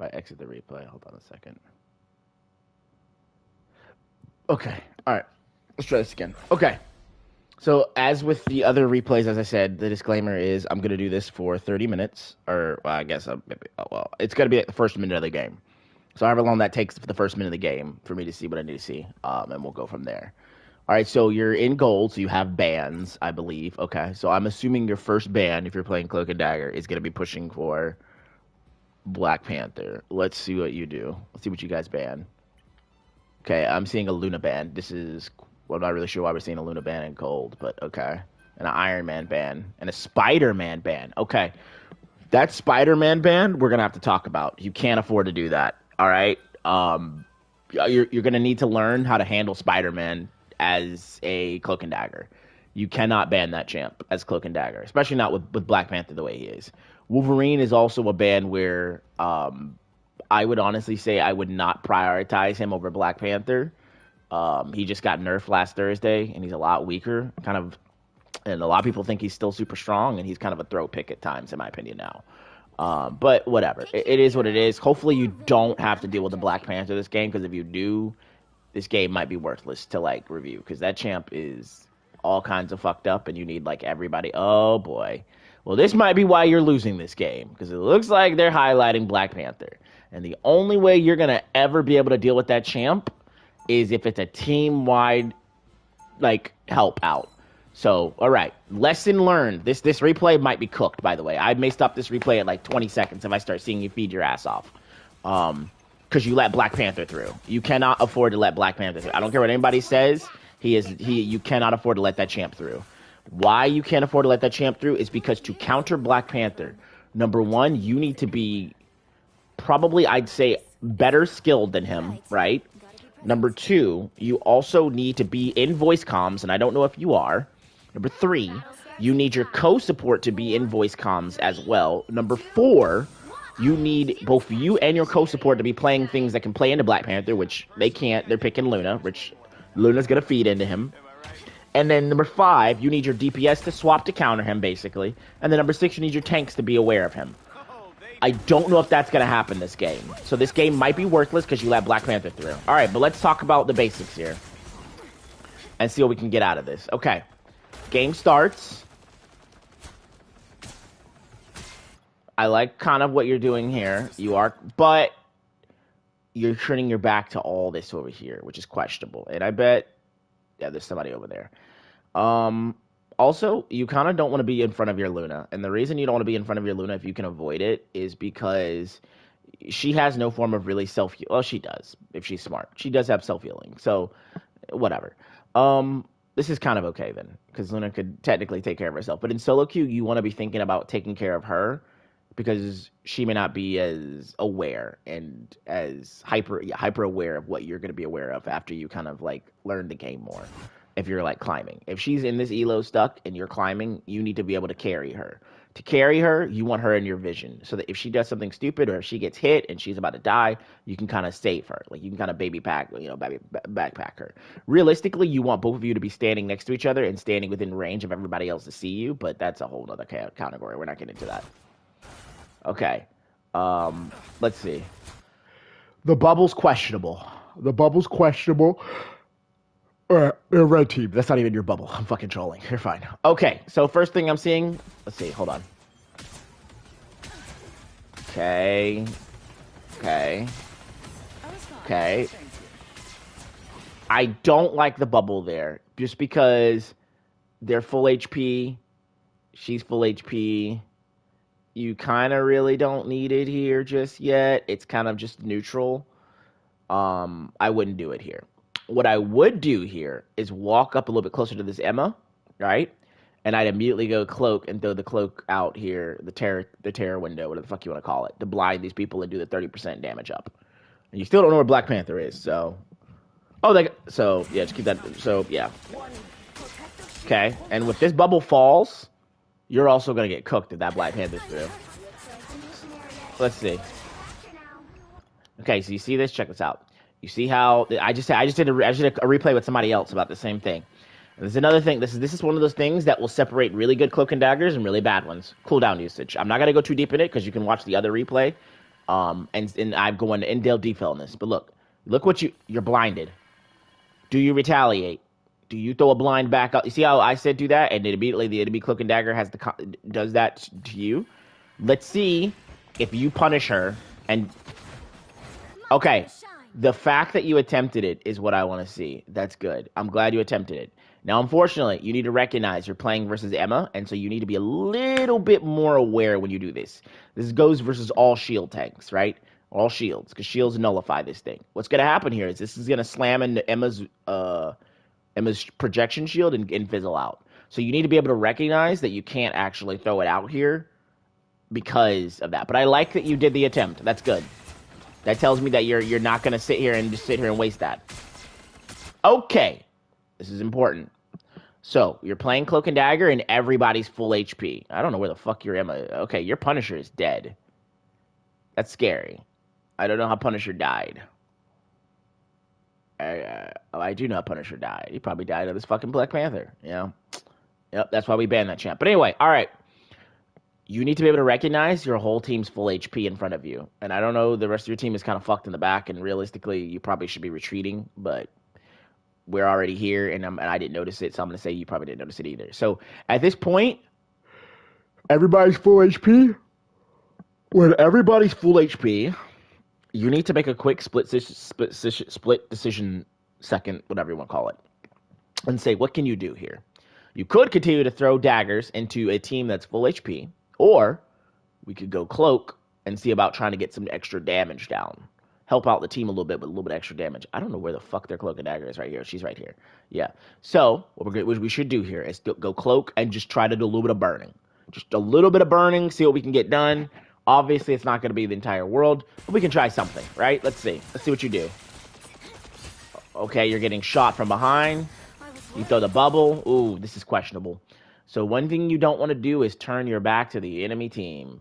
I exit the replay, hold on a second. Okay, all right. Let's try this again. Okay. So as with the other replays, as I said, the disclaimer is I'm gonna do this for 30 minutes, or well, I guess it's gonna be like the first minute of the game. So however long that takes for the first minute of the game for me to see what I need to see, and we'll go from there. All right, so you're in gold, so you have bans, I believe. Okay, so I'm assuming your first ban, if you're playing Cloak and Dagger, is gonna be pushing for Black Panther. Let's see what you do. Let's see what you guys ban. Okay, I'm seeing a Luna ban. I'm not really sure why we're seeing a Luna ban in gold, but okay. And an Iron Man ban. And a Spider-Man ban. Okay. That Spider-Man ban, we're going to have to talk about. You can't afford to do that, all right? You're going to need to learn how to handle Spider-Man as a Cloak and Dagger. You cannot ban that champ as Cloak and Dagger, especially not with Black Panther the way he is. Wolverine is also a ban where I would honestly say I would not prioritize him over Black Panther. He just got nerfed last Thursday, and he's a lot weaker. And a lot of people think he's still super strong, and he's kind of a throw pick at times, in my opinion now. But whatever. It is what it is. Hopefully you don't have to deal with the Black Panther this game, because if you do, this game might be worthless to, like, review, because that champ is all kinds of fucked up, and you need, like, everybody. Oh, boy. Well, this might be why you're losing this game, because it looks like they're highlighting Black Panther. And the only way you're going to ever be able to deal with that champ is if it's a team-wide, like, help out. So, all right, lesson learned. This replay might be cooked, by the way. I may stop this replay at, like, 20 seconds if I start seeing you feed your ass off. Because you let Black Panther through. You cannot afford to let Black Panther through. I don't care what anybody says. You cannot afford to let that champ through. Why you can't afford to let that champ through is because to counter Black Panther, number one, you need to be probably, I'd say, better skilled than him, right? Number two, you also need to be in voice comms, and I don't know if you are. Number three, you need your co-support to be in voice comms as well. Number four, you need both you and your co-support to be playing things that can play into Black Panther, which they can't. They're picking Luna, which Luna's going to feed into him. And then number five, you need your DPS to swap to counter him, basically. And then number six, you need your tanks to be aware of him. I don't know if that's going to happen this game. So this game might be worthless because you let Black Panther through. All right, but let's talk about the basics here and see what we can get out of this. Okay, game starts. I like kind of what you're doing here. But you're turning your back to all this over here, which is questionable. And I bet, yeah, there's somebody over there. Also, you kind of don't want to be in front of your Luna. And the reason you don't want to be in front of your Luna, if you can avoid it, is because she has no form of really self-heal. Well, she does, if she's smart. She does have self-healing. So, whatever. This is kind of okay, then, because Luna could technically take care of herself. But in solo queue, you want to be thinking about taking care of her, because she may not be as aware and as hyper aware of what you're going to be aware of after you kind of, like, learn the game more. If you're, like, climbing. If she's in this elo stuck and you're climbing, you need to be able to carry her. To carry her, you want her in your vision, so that if she does something stupid or if she gets hit and she's about to die, you can kind of save her. Like, you can kind of backpack her. Realistically, you want both of you to be standing next to each other and standing within range of everybody else to see you, but that's a whole other category. We're not getting into that. Okay. Let's see. The bubble's questionable. Red team. That's not even your bubble. I'm fucking trolling. You're fine. Okay, so first thing I'm seeing... Let's see. Hold on. Okay. I don't like the bubble there. Just because they're full HP. She's full HP. You kind of really don't need it here just yet. It's kind of just neutral. I wouldn't do it here. What I would do here is walk up a little bit closer to this Emma, right? And I'd immediately go cloak and throw the cloak out here, the terror window, whatever the fuck you want to call it, to blind these people and do the 30% damage up. And you still don't know where Black Panther is, so... So, yeah, just keep that... So, yeah. Okay, and if this bubble falls, you're also going to get cooked if that Black Panther's through. Let's see. Okay, so you see this? Check this out. You see how I just did a replay with somebody else about the same thing. And there's another thing. This is one of those things that will separate really good cloak and daggers and really bad ones. Cooldown usage. I'm not gonna go too deep in it because you can watch the other replay. And I'm going in Dale detail on this. But look what you're blinded. Do you retaliate? Do you throw a blind back up? You see how I said do that, and then immediately the enemy cloak and dagger does that to you. Let's see if you punish her. And okay, the fact that you attempted it is what I want to see. That's good. I'm glad you attempted it. Now, unfortunately, you need to recognize you're playing versus Emma, and so you need to be a little bit more aware when you do this. This goes versus all shield tanks, right? All shields, because shields nullify this thing. What's going to happen here is this is going to slam into Emma's projection shield and fizzle out. So you need to be able to recognize that you can't actually throw it out here because of that. But I like that you did the attempt. That's good. That tells me that you're not going to sit here and waste that. Okay. This is important. So, you're playing Cloak and Dagger and everybody's full HP. I don't know where the fuck your Emma is. Okay, your Punisher is dead. That's scary. I don't know how Punisher died. I do know how Punisher died. He probably died of this fucking Black Panther, you know? Yep, that's why we banned that champ. But anyway, all right. You need to be able to recognize your whole team's full HP in front of you. And I don't know, the rest of your team is kind of fucked in the back, and realistically, you probably should be retreating, but we're already here, and I didn't notice it, so I'm going to say you probably didn't notice it either. So, at this point, everybody's full HP. When everybody's full HP, you need to make a quick split decision second, whatever you want to call it, and say, what can you do here? You could continue to throw daggers into a team that's full HP, or we could go cloak and see about trying to get some extra damage down. Help out the team a little bit with a little bit extra damage. I don't know where the fuck their cloak and dagger is right here. She's right here. Yeah. So what we should do here is go cloak and just try to do a little bit of burning. Just a little bit of burning, see what we can get done. Obviously, it's not going to be the entire world, but we can try something, right? Let's see. Let's see what you do. Okay, you're getting shot from behind. You throw the bubble. Ooh, this is questionable. So one thing you don't want to do is turn your back to the enemy team,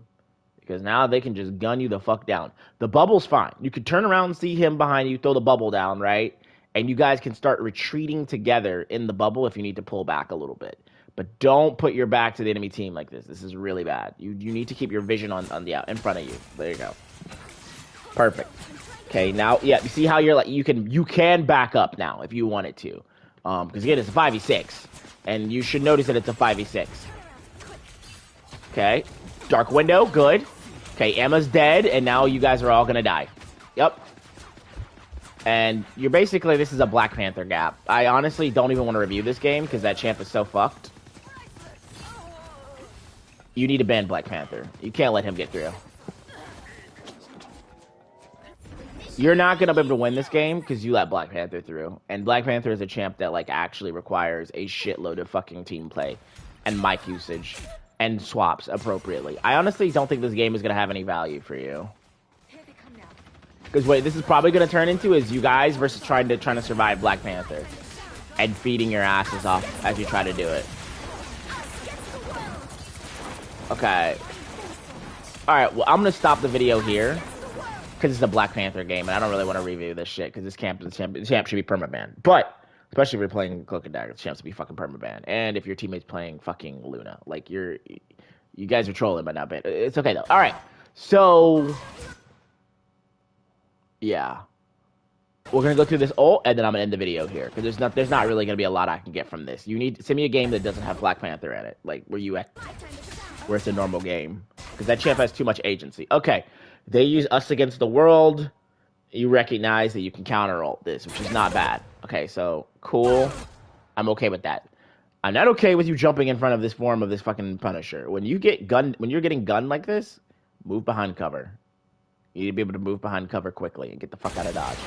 because now they can just gun you the fuck down. The bubble's fine. You could turn around and see him behind you, throw the bubble down, right? And you guys can start retreating together in the bubble if you need to pull back a little bit. But don't put your back to the enemy team like this. This is really bad. You need to keep your vision on the in front of you. There you go. Perfect. Okay, now, yeah, you see how you're like, you can back up now if you wanted to. Because again, it's a 5v6. And you should notice that it's a 5v6. Okay. Dark window, good. Okay, Emma's dead, and now you guys are all gonna die. Yep. And you're basically, this is a Black Panther gap. I honestly don't even want to review this game, because that champ is so fucked. You need to ban Black Panther. You can't let him get through. You're not gonna be able to win this game, because you let Black Panther through. And Black Panther is a champ that, like, actually requires a shitload of fucking team play and mic usage and swaps appropriately. I honestly don't think this game is going to have any value for you. Because what this is probably going to turn into is you guys versus trying to survive Black Panther. And feeding your asses off as you try to do it. Okay. Alright, well, I'm going to stop the video here. Because it's a Black Panther game, and I don't really want to review this shit, because this champ should be permabanned. But especially if you're playing Cloak and Dagger, the champs to be fucking permaban. And if your teammate's playing fucking Luna, like you guys are trolling by not ban. It's okay though. All right, so yeah, we're gonna go through this ult, and then I'm gonna end the video here because there's not really gonna be a lot I can get from this. You need send me a game that doesn't have Black Panther in it, like where it's a normal game, because that champ has too much agency. Okay, they use Us Against the World. You recognize that you can counter ult this, which is not bad. Okay, so cool. I'm okay with that. I'm not okay with you jumping in front of this form of this fucking Punisher. When you're getting gunned like this, move behind cover. You need to be able to move behind cover quickly and get the fuck out of dodge.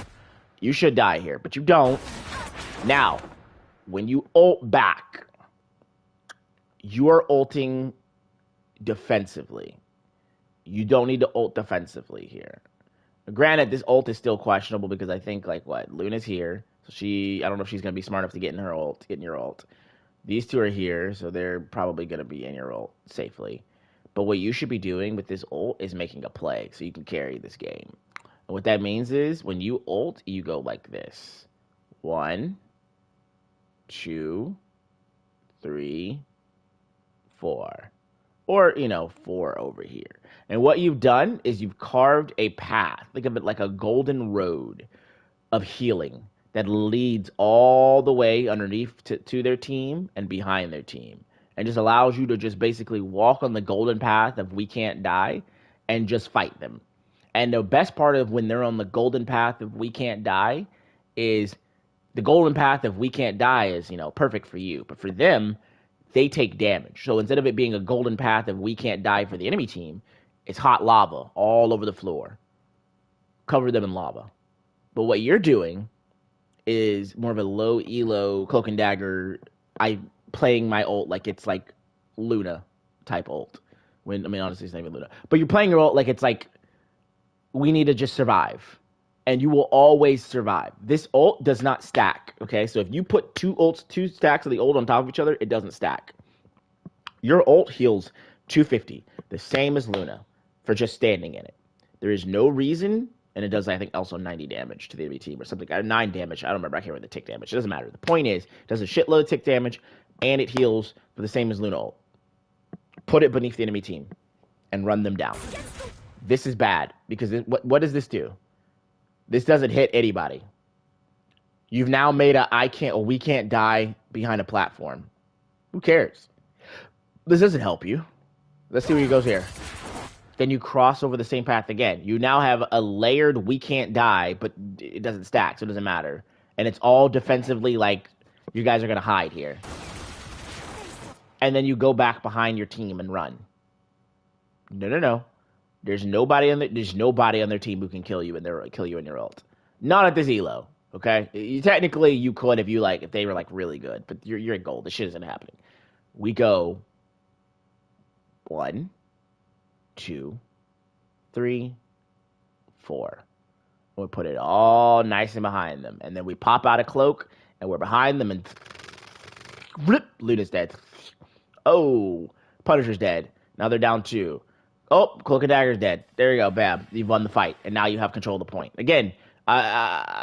You should die here, but you don't. Now, when you ult back, you are ulting defensively. You don't need to ult defensively here. Granted, this ult is still questionable because I think, like, what? Luna's here. So I don't know if she's going to be smart enough to get in your ult. These two are here, so they're probably going to be in your ult safely. But what you should be doing with this ult is making a play so you can carry this game. And what that means is when you ult, you go like this. 1, 2, 3, 4. or 4 over here. And what you've done is you've carved a path. Think of it like a golden road of healing that leads all the way underneath to their team and behind their team, and just allows you to just basically walk on the golden path of we can't die and just fight them. And the best part of when they're on the golden path of we can't die is the golden path of we can't die is, perfect for you. But for them, they take damage. So instead of it being a golden path of we can't die for the enemy team, it's hot lava all over the floor. Cover them in lava. But what you're doing is more of a low elo cloak and dagger. I playing my ult like it's like Luna type ult. Honestly, it's not even Luna. But you're playing your ult like it's like we need to just survive. And you will always survive. This ult does not stack, okay? So if you put two stacks of the ult on top of each other, it doesn't stack. Your ult heals 250, the same as Luna, for just standing in it. There is no reason, and it does, I think, also 90 damage to the enemy team or something. 9 damage. I don't remember. I can't remember the tick damage. It doesn't matter. The point is, it does a shitload of tick damage, and it heals for the same as Luna ult. Put it beneath the enemy team and run them down. This is bad, because what does this do? This doesn't hit anybody. You've now made we can't die behind a platform. Who cares? This doesn't help you. Let's see where he goes here. Then you cross over the same path again. You now have a layered we can't die, but it doesn't stack, so it doesn't matter. And it's all defensively like you guys are going to hide here. And then you go back behind your team and run. No. There's nobody on their team who can kill you in your ult. Not at this elo, okay? Technically, you could if they were really good, but you're at gold. This shit isn't happening. We go 1, 2, 3, 4. We put it all nice and behind them, and then we pop out a cloak, and we're behind them, and flip, Luna's dead. Oh, Punisher's dead. Now they're down 2. Oh, Cloak and Dagger's dead. There you go, bam. You've won the fight, and now you have control of the point. Again,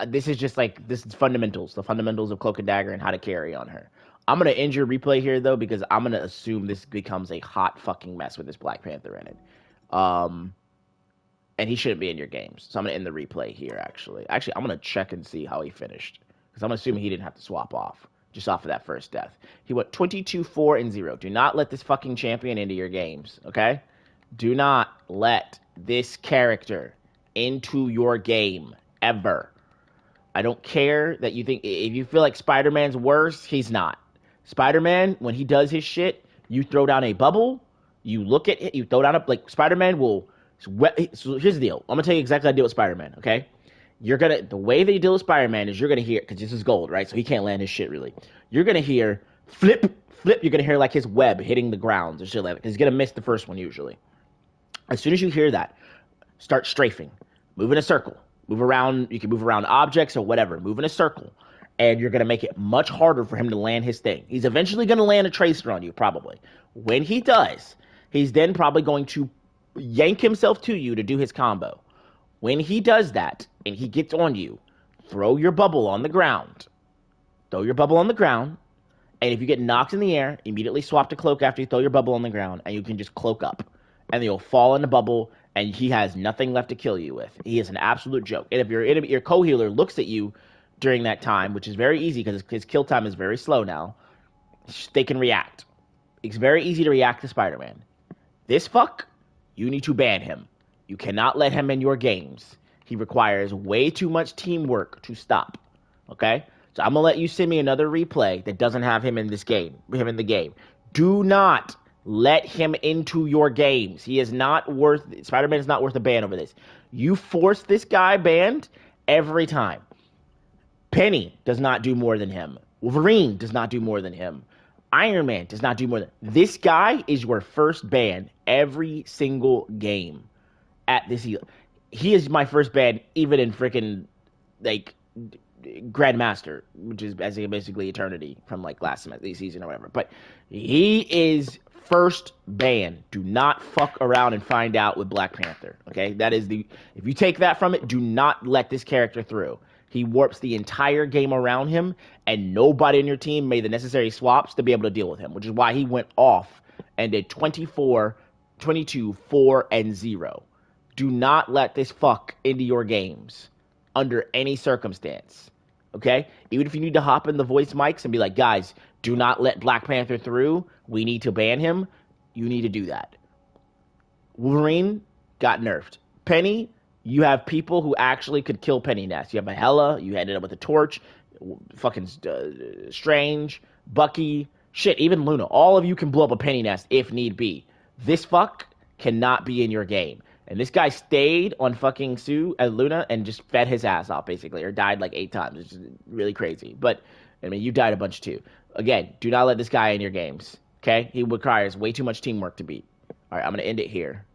this is just this is fundamentals, the fundamentals of Cloak and Dagger and how to carry on her. I'm going to end your replay here, though, because I'm going to assume this becomes a hot fucking mess with this Black Panther in it. And he shouldn't be in your games. So I'm going to end the replay here, actually. Actually, I'm going to check and see how he finished, because I'm assuming he didn't have to swap off just off of that first death. He went 22-4-0. Do not let this fucking champion into your games, okay? Do not let this character into your game, ever. I don't care that you think, if you feel like Spider-Man's worse, he's not. Spider-Man, when he does his shit, you throw down a bubble, you look at it, you throw down Spider-Man will, so here's the deal. I'm going to tell you exactly how to deal with Spider-Man, okay? The way they deal with Spider-Man is you're going to hear, because this is gold, right? So he can't land his shit, really. You're going to hear, flip, you're going to hear his web hitting the ground, or shit like that, because he's going to miss the first one, usually. As soon as you hear that, start strafing. Move in a circle. Move around. You can move around objects or whatever. Move in a circle. And you're going to make it much harder for him to land his thing. He's eventually going to land a tracer on you, probably. When he does, he's then probably going to yank himself to you to do his combo. When he does that, and he gets on you, throw your bubble on the ground. Throw your bubble on the ground. And if you get knocked in the air, immediately swap to cloak after you throw your bubble on the ground, and you can just cloak up. And you'll fall in the bubble, and he has nothing left to kill you with. He is an absolute joke. And if your co-healer looks at you during that time, which is very easy because his kill time is very slow now, they can react. It's very easy to react to Spider-Man. This fuck, you need to ban him. You cannot let him in your games. He requires way too much teamwork to stop. Okay? So I'm going to let you send me another replay that doesn't have him in this game. Him in the game. Do not let him into your games. Spider-Man is not worth a ban over this. You force this guy banned every time. Penny does not do more than him. Wolverine does not do more than him. Iron Man does not do more than this guy is your first ban every single game at this. He is my first ban even in freaking Grandmaster, which is basically Eternity from last season or whatever. But he is first ban. Do not fuck around and find out with Black Panther. Okay, if you take that from it, do not let this character through. He warps the entire game around him, and nobody in your team made the necessary swaps to be able to deal with him, which is why he went off ended 24, 22, 4, and 0. Do not let this fuck into your games under any circumstance. Okay? Even if you need to hop in the voice mics and be like, guys, do not let Black Panther through. We need to ban him. You need to do that. Wolverine got nerfed. Penny, you have people who actually could kill Penny Nest. You have Mahela, you ended up with a torch, fucking Strange, Bucky, shit, even Luna. All of you can blow up a Penny Nest if need be. This fuck cannot be in your game. And this guy stayed on fucking Sue and Luna and just fed his ass off, basically, or died like 8 times. It's really crazy. But, I mean, you died a bunch too. Again, do not let this guy in your games, okay? He requires way too much teamwork to beat. All right, I'm going to end it here.